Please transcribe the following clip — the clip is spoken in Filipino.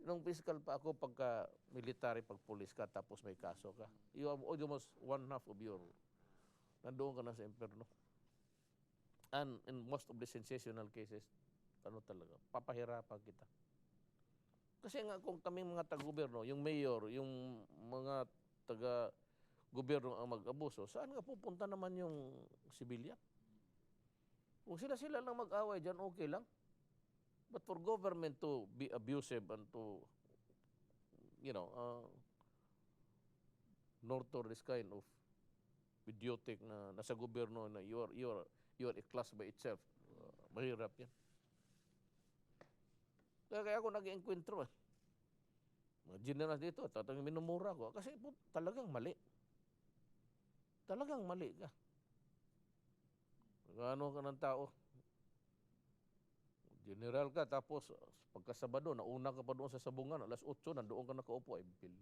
nung physical pa ako pagka military, pag police ka, tapos may kaso ka. You have almost one half of your, nandoon ka na sa impyerno. And in most of the sensational cases, ano talaga, papahirapan kita. Kasi nga kung kaming mga taga-gobyerno, yung mayor, yung mga taga-gobyerno ang mag-abuso, saan nga pupunta naman yung civilian? Kung sila-sila lang mag-away dyan, okay lang. But for government to be abusive and to, nurture this kind of idiotic na nasa gobyerno na you are a class by itself, mahirap yan. Kaya ako nag-enkwentro. Mga general dito, tatang minumura ko. Kasi po, talagang mali. Talagang mali ka. Ano ka ng tao? General ka, tapos pagkasabado, nauna ka pa doon sa sabungan, alas 8, nandoon ka nakaupo, ay bilang.